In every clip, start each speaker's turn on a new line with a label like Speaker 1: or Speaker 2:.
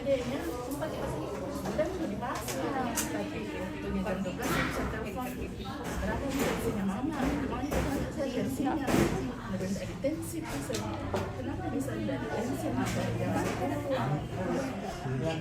Speaker 1: adanya sempat dikasih udah dipaksa tapi waktunya jam 12 saya bisa telepon berapa tensinya mama makanya saya tensinya ada tensi kenapa bisa ada tensi ada yang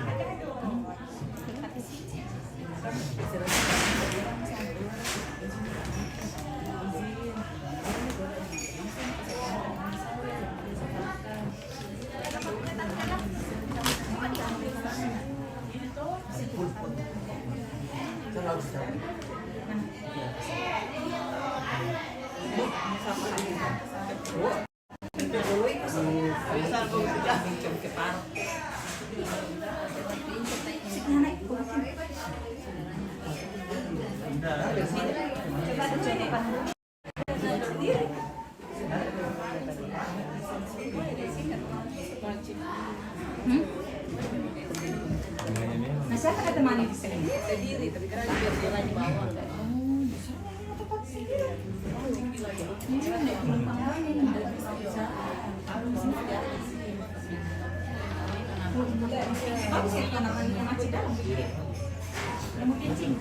Speaker 2: Nah, siapa kata temani di sini?
Speaker 1: sendiri tapi karena biar jalan di bawah kan
Speaker 2: Bagus ya tanaman yang masih dalam. Mau kencing.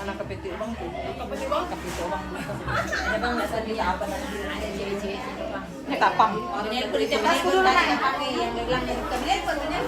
Speaker 1: anak kepiting bang tuh kepiting bang ada bang nggak sadar apa nanti ada cewek-cewek ini kapang ini kulitnya pas dulu lah yang pakai yang bilang yang kemudian kontennya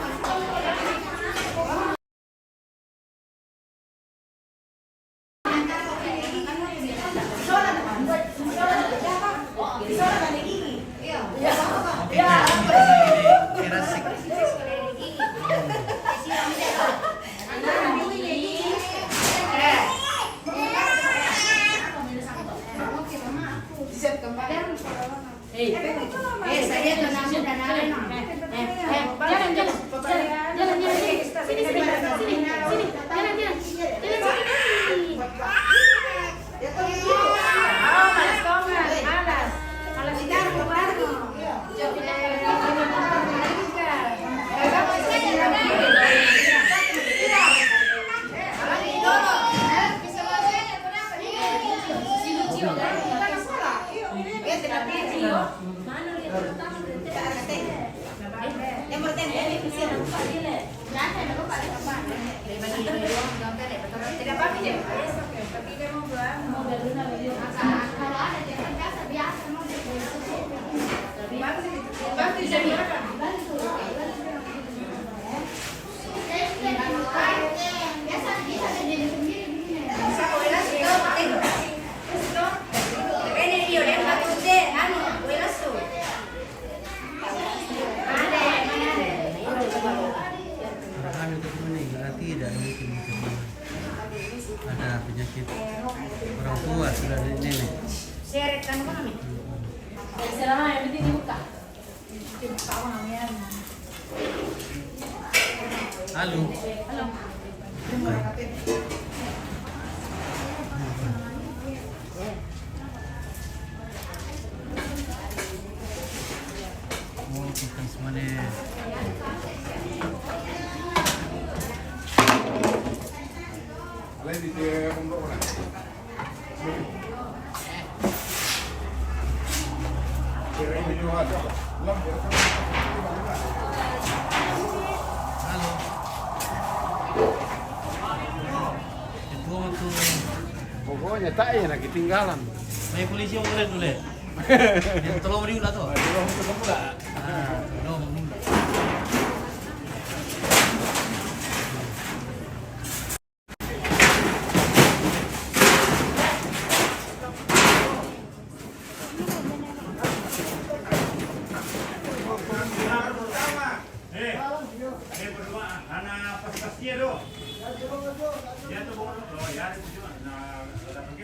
Speaker 3: ada penyakit orang tua sudah nenek.
Speaker 2: Seret kan apa namanya?
Speaker 1: selama yang penting dibuka
Speaker 2: Dibuka apa namanya?
Speaker 3: Halo.
Speaker 2: Halo.
Speaker 3: Oh, bukan semuanya.
Speaker 4: Lagi dia pondok mana? Kira ini juga ada. Belum dia.
Speaker 3: Halo. Itu waktu
Speaker 4: Pokoknya tak ya nak ketinggalan.
Speaker 3: main polisi yang boleh dulu. Yang tolong diulah tuh.
Speaker 4: Belum ketemu lah.
Speaker 3: Ah, belum.
Speaker 5: Ada berdua, anak pas-pasnya doh. Dia tuh bawa oh ya itu juga. Nah, ada pergi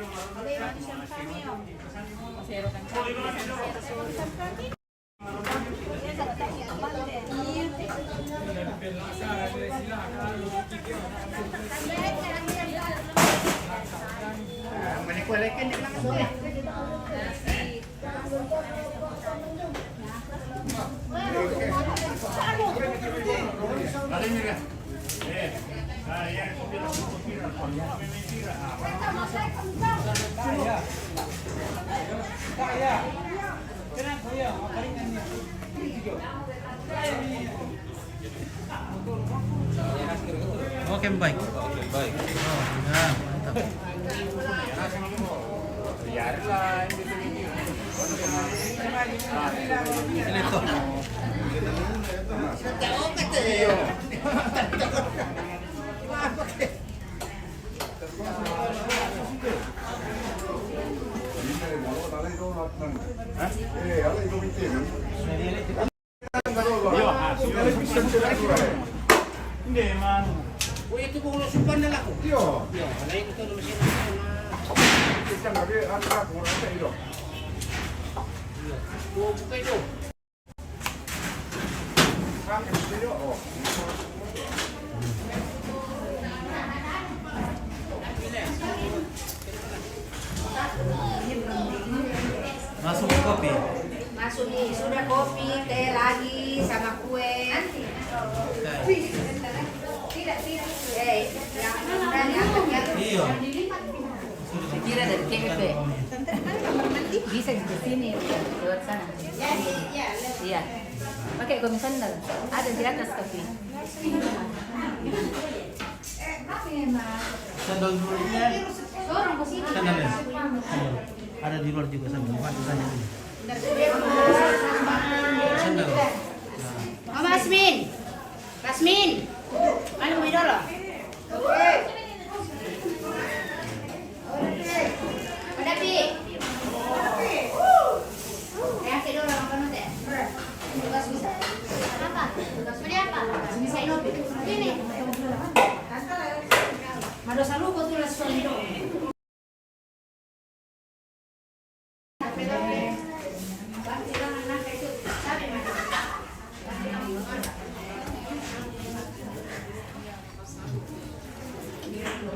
Speaker 3: Oke, baik. Baik. Oh, ya, mantap. Ini tuh.
Speaker 5: Hindi man.
Speaker 4: Iya. Kita nggak ada anak orang itu. Buka itu. Oh.
Speaker 3: Masuk ke kopi.
Speaker 2: Masuk nih, sudah kopi, teh lagi sama kue. Tidak.
Speaker 3: Iya.
Speaker 1: Kira dari KPP. Bisa di sini, lewat sana. Iya. Pakai kopi sandal. Ada di atas tapi.
Speaker 3: Sandal dulu ini. Sandal ya? Sandal. Ada di luar juga sandal. Mana sandal ini? Sandal.
Speaker 2: Mama Asmin. Asmin. Mana mau dulu? Ada Pi. Ya, kita dulu makan teh. Tugas bisa. Apa? Tugas apa? Bisa inopi. Ini. Ada salu kok tulis soalnya.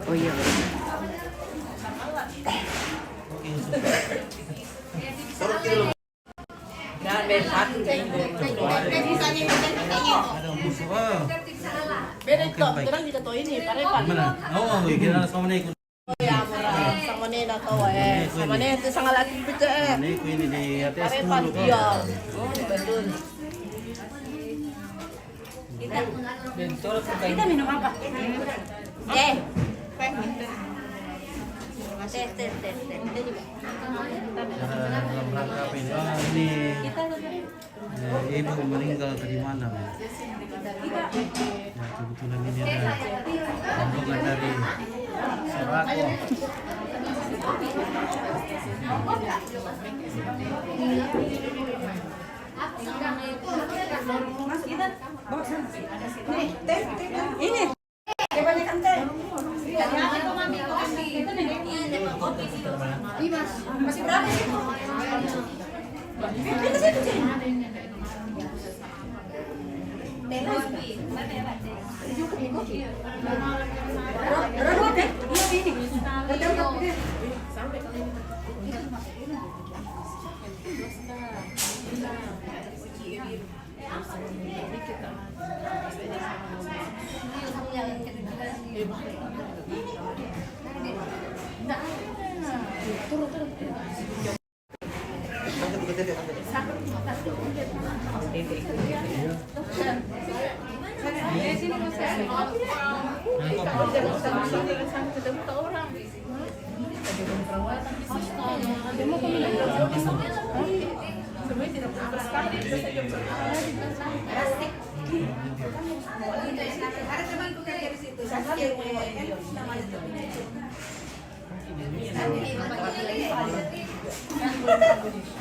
Speaker 1: Oh iya.
Speaker 3: Oke,
Speaker 1: Jangan beda satu kayak ini.
Speaker 3: ada musuh. Oh.
Speaker 1: Beda itu, kita kita tahu ini, parepan.
Speaker 3: Mana? Oh, kira sama nih.
Speaker 1: Ya, murah. Sama nena kau sama nena itu sangat lagi betul.
Speaker 3: Ini ku ini di atas
Speaker 1: Parepan
Speaker 3: dulu
Speaker 1: dia.
Speaker 3: kok.
Speaker 1: Oh, betul. Kita minum apa?
Speaker 2: Teh. Teh. Teh juga.
Speaker 3: Dalam rangka apa ini? Oh, ini ibu meninggal dari mana? Ya, kebetulan ini ada rombongan dari Sorako.
Speaker 1: Ini. Kebanyakan teh.
Speaker 2: Masih berapa sih?
Speaker 1: Itu situ sih.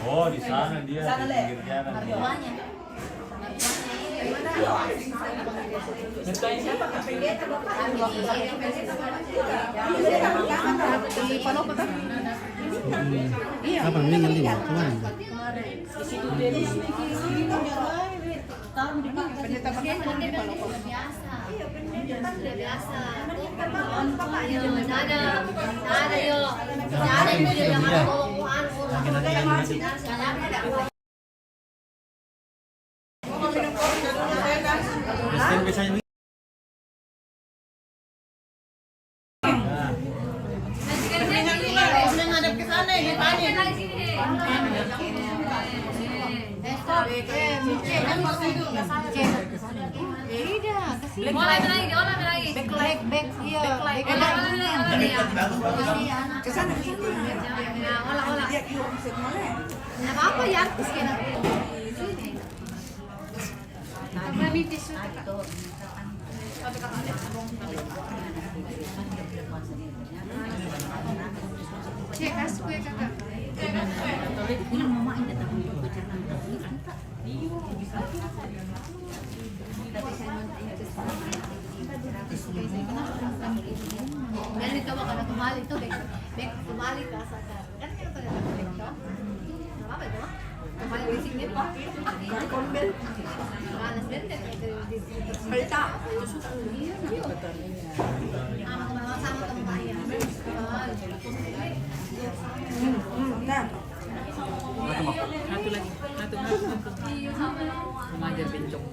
Speaker 5: Oh, di sana dia di pinggir jalan.
Speaker 2: Marjuannya.
Speaker 3: Kapan meninggal dia? Kemarin. Kristen biasanya
Speaker 2: apa ya? Cek kasih kue kakak. Dan dicoba karena kembali itu back kembali ke asal kan kita apa itu? Kembali basicnya pak. Kombel. Panas dan berita. Sama teman ya. Nah.
Speaker 1: Satu lagi. Mengajar bencong.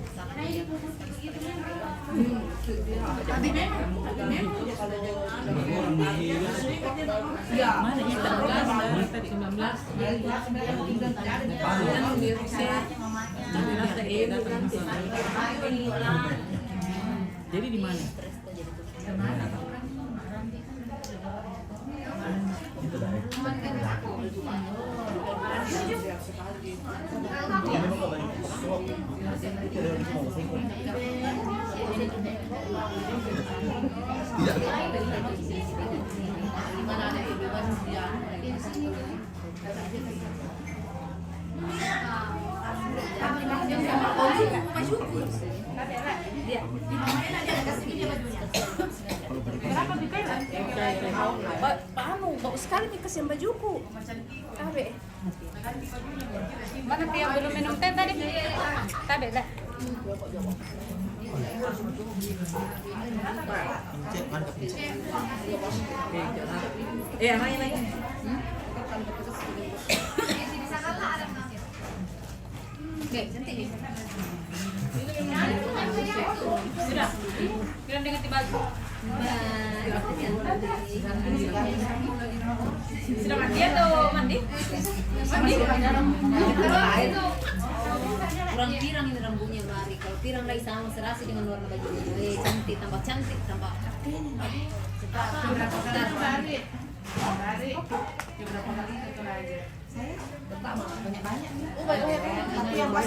Speaker 1: Mana ini 19 tadi 19. Jadi di mana?
Speaker 6: Bagus sekali nih kasihan bajuku. Tabe.
Speaker 2: Mana pria belum minum teh tadi? Tabe lah.
Speaker 1: Lagi.
Speaker 2: Oke, cantik nih. Sudah. Bilang dengan baju. Sudah mandi atau mandi? Mandi. Kurang pirang ini rambutnya Mari. Kalau pirang lagi sama serasi dengan warna baju. Cantik, tambah cantik, tambah.
Speaker 6: Banyak-banyak. Tapi yang pas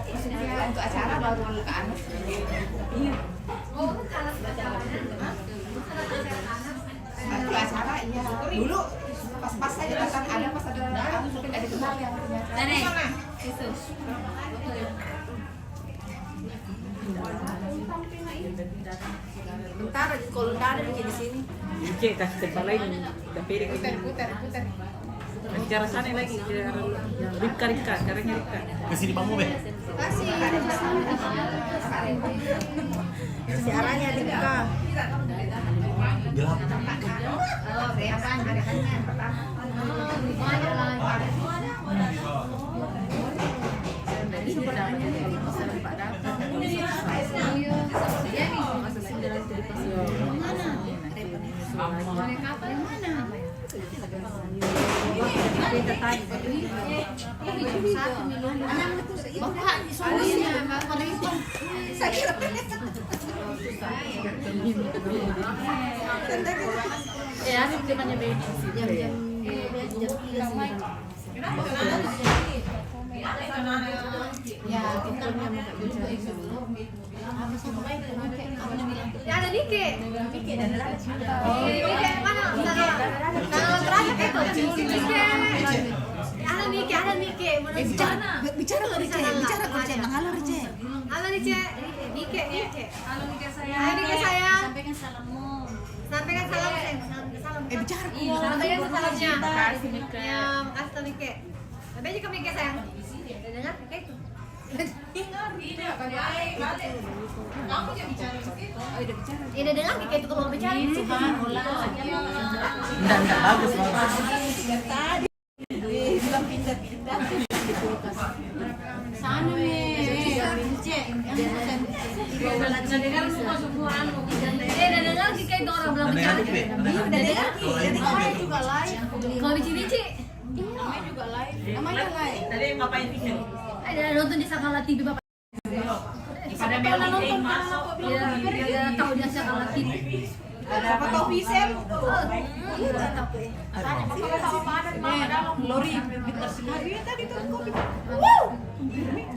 Speaker 6: maksudnya untuk acara baru ke anak.
Speaker 2: Oh, ke anak
Speaker 6: Untuk acara iya. Dulu pas saja datang ada pas ada mungkin ada kenal yang ternyata.
Speaker 2: Nenek. Itu.
Speaker 6: Bentar kalau nggak ada di sini.
Speaker 1: Cek kasih tempat lain udah pilih
Speaker 6: Putar.
Speaker 1: cara sana lagi Rika caranya Rika
Speaker 3: Kesini Bang Mobe.
Speaker 2: Kasih.
Speaker 6: Si arahnya dibuka.
Speaker 3: Gelap.
Speaker 2: Oh, reapan, reapannya. Oh, banyak lah.
Speaker 1: dari sini namanya di pasar Pak Dapat
Speaker 2: Iya nih.
Speaker 1: masa 9 itu di pasar
Speaker 2: Mana? Boleh kapan yang mana?
Speaker 1: kita tanya
Speaker 2: Bapak, solusinya Bapak itu.
Speaker 6: Saya kira
Speaker 1: ya ada zamannya baby
Speaker 2: Jam-jam
Speaker 6: ya kita punya
Speaker 2: ya ada Dike.
Speaker 6: Dike dan ada
Speaker 2: Dike mana? Kalau terakhir itu Dike. Ada ada Nike.
Speaker 6: Bicara kerja mengalir Rice.
Speaker 2: Halo Nike, Nike.
Speaker 7: Halo Nike sayang.
Speaker 2: Hai Nike sayang.
Speaker 7: Sampaikan salammu.
Speaker 2: Sampaikan salam sayang. Salam.
Speaker 6: Bicara
Speaker 7: Iya,
Speaker 2: Sampaikan salamnya.
Speaker 1: Makasih, Nike.
Speaker 2: Ya, makasih tuh Nike. Sampai juga Nike sayang. Udah dengar Nike itu? Ya udah dengar Nike itu kalau bicara.
Speaker 3: Enggak bagus banget.
Speaker 7: Sana
Speaker 2: Udah dengar Nike itu orang belum bicara.
Speaker 6: Udah dengar Ki. Namanya juga live.
Speaker 2: Kalau bici-bici,
Speaker 6: Namanya juga live. Namanya live.
Speaker 5: Tadi ngapain video?
Speaker 2: ada nonton di Sakala TV Bapak.
Speaker 5: Pada nonton masuk.
Speaker 2: Ya, tahu dia Sakala TV.
Speaker 6: Siapa tahu Visel?
Speaker 1: Lori, pintar sekali.
Speaker 6: Iya tadi tuh kopi.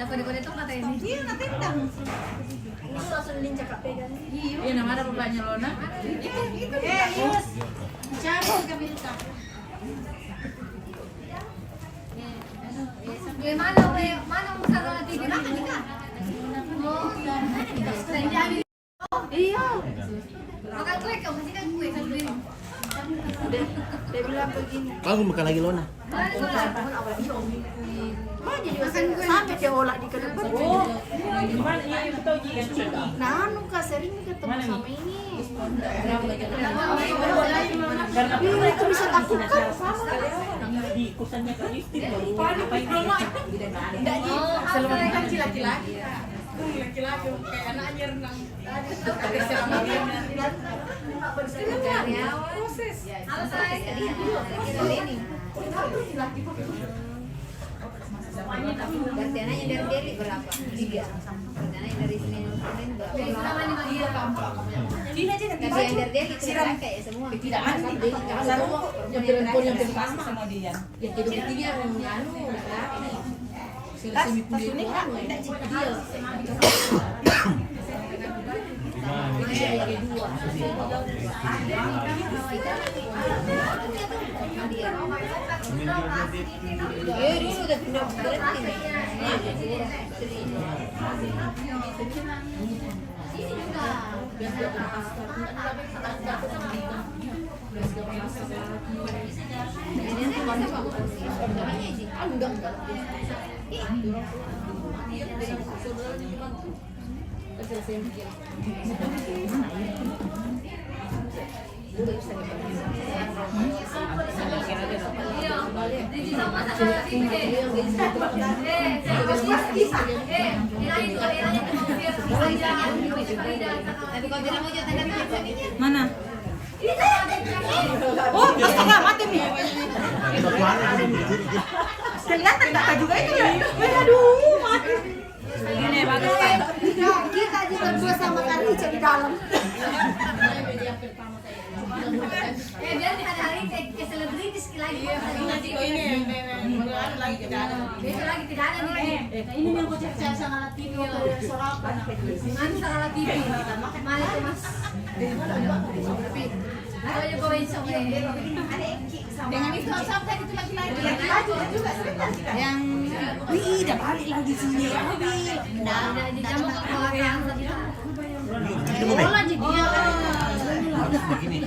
Speaker 2: Dapat itu kata ini.
Speaker 6: Iya nanti tendang.
Speaker 2: Itu langsung lincah Kak pegang.
Speaker 1: Iya, nama ada bapaknya Lona.
Speaker 6: Lius.
Speaker 7: cari ke Milka.
Speaker 2: Mana Sakala TV makan nih Kak? Oh, saya jadi.
Speaker 1: Iya.
Speaker 2: Makan kue, kamu masih kan kue kan kue.
Speaker 1: Dia bilang begini.
Speaker 3: Bagus makan lagi Lona.
Speaker 2: Mana sekolah?
Speaker 1: Wah, jadi makan sampai dia olah di ke depan. Oh,
Speaker 5: Gimana ini betul Ji yang sudah?
Speaker 1: nah, anu Kak, sering ketemu sama ini.
Speaker 5: Karena
Speaker 1: Itu bisa takutkan sama.
Speaker 5: di kosannya Kak Listi baru ngapain
Speaker 1: Enggak Ji, selalu kan laki-laki. Laki-laki kayak anaknya renang. Proses.
Speaker 2: Halo saya. Ini.
Speaker 8: Gardiananya dari Delhi berapa? 3. Gardiananya dari Senin berapa?
Speaker 6: Ini aja nanti
Speaker 8: Tapi yang dari Delhi itu pakai ya semua.
Speaker 6: tidak ada di yang perempuan yang dikasih sama dia.
Speaker 1: Ya jadi ketiga yang anu.
Speaker 6: Tas ini kan tidak cik dia.
Speaker 8: Dia sudah pindah berhenti.
Speaker 7: Mana?
Speaker 6: Oh, setengah mati nih. Kelihatan data juga itu ya. Aduh, mati.
Speaker 7: Ini bagus kan?
Speaker 2: Kita juga berdua sama Karica di dalam. Biar di hari ke selebritis lagi. Besok lagi tidak ada nih.
Speaker 7: Ini yang gue cari sama TV sorapan.
Speaker 2: Mana Sakala TV? Mana itu Mas? Kau aja bawain sama ini.
Speaker 6: Dengan itu sampai itu lagi-lagi. Lagi juga sebentar kita. Yang wih, udah balik lagi sini.
Speaker 2: Nah, di jamu kalau yang
Speaker 7: Bola jadi dia.
Speaker 3: Begini.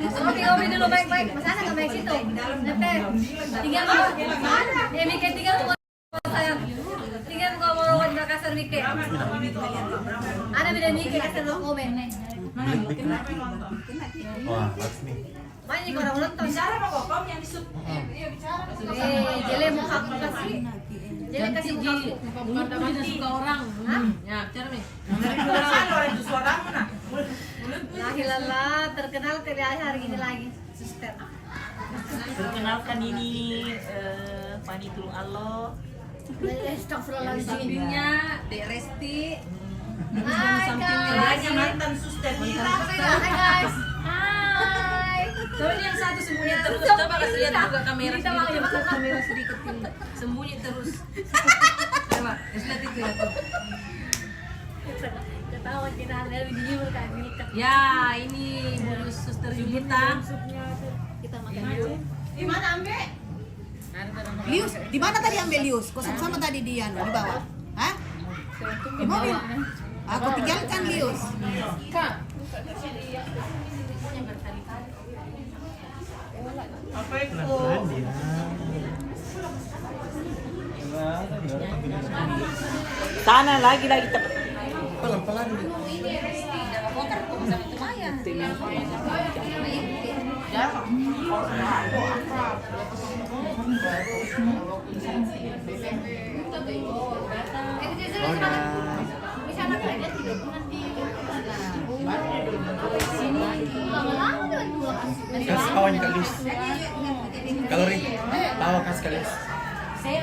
Speaker 2: Ngopi dulu baik-baik. Mas Ana nggak baik situ. Nepe. Tinggal mau. Ya Mike tinggal mau sayang. Tinggal mau mau Makassar Mike. Ana beda Mike kasar lo komen.
Speaker 3: Wah, bagus nih.
Speaker 2: Banyak orang nonton.
Speaker 6: Bicara apa kok? Kamu yang disut.
Speaker 2: Jele mau aku kasih. Jele kasih muka aku.
Speaker 7: Bukan tidak suka orang. Ya, cara nih.
Speaker 6: Orang itu suaramu nah.
Speaker 2: Lah terkenal terlihat hari ini lagi. Suster.
Speaker 9: Perkenalkan ini Fani Tulung Allah.
Speaker 2: Astagfirullahaladzim.
Speaker 7: Dek Resti.
Speaker 2: Hai
Speaker 9: Hanya
Speaker 2: guys.
Speaker 9: mantan suster kita.
Speaker 2: Hai guys. Hai.
Speaker 7: Tapi yang satu sembunyi terus. Coba kasih lihat juga kamera sedikit. Kamera sedikit ini. Sembunyi terus. Coba, lihat itu ya tuh.
Speaker 2: Ketawa kita dari di kan.
Speaker 7: Ya, ini bonus suster Yulita.
Speaker 2: kita makan aja.
Speaker 6: Di mana ambil?
Speaker 10: Lius, di mana tadi ambil Lius? Kok sama tadi di bawah? Hah? Di mobil. Aku tinggalkan Lius.
Speaker 3: Apa itu? Pelan-pelan dia.
Speaker 9: Sana lagi cepat.
Speaker 3: Pelan-pelan dia. Kasih kawan Kak Lius. Kalori. Tahu kasih Kak Lius.
Speaker 2: Hai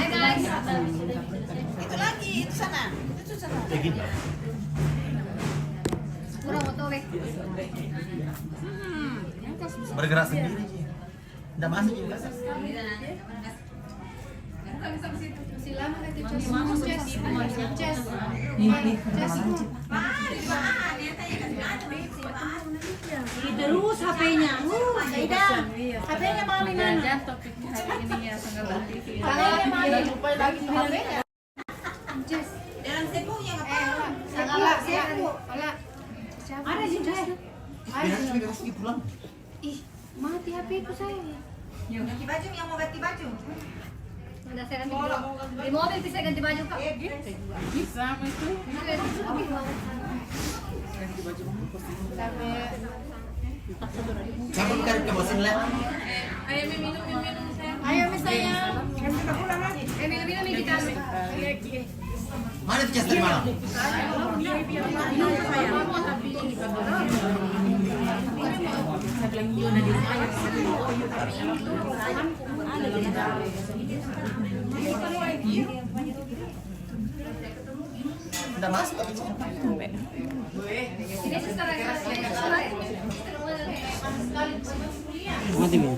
Speaker 2: guys.
Speaker 10: Itu lagi, itu sana. Itu sana.
Speaker 3: Kayak gini.
Speaker 2: Kurang otowek.
Speaker 3: Bergerak sendiri. Enggak masuk juga.
Speaker 2: Silakan nanti Ces.
Speaker 7: Terus HP-nya. Tidak. HP-nya Mami mana?
Speaker 1: Dan topik hari ini ya sangat TV.
Speaker 2: HP-nya Mami.
Speaker 1: Lupa lagi HP-nya.
Speaker 2: Ces.
Speaker 6: Dalam sepunya ngapain?
Speaker 2: Salah, sepu.
Speaker 7: Ada sih, Ces.
Speaker 3: Pulang.
Speaker 2: Ih, mati HP ku saya.
Speaker 6: Ganti baju yang mau ganti baju.
Speaker 2: Udah saya ganti baju. Di mobil bisa ganti baju kak.
Speaker 1: Sama itu.
Speaker 3: Cabut kan ke mesin lab.
Speaker 7: Ayo minum sayang.
Speaker 2: Ayo misalnya. Minum di dalam.
Speaker 3: Mana tuh Cas dari mana? Udah masuk.
Speaker 2: Ini sekarang
Speaker 3: Mati, Min.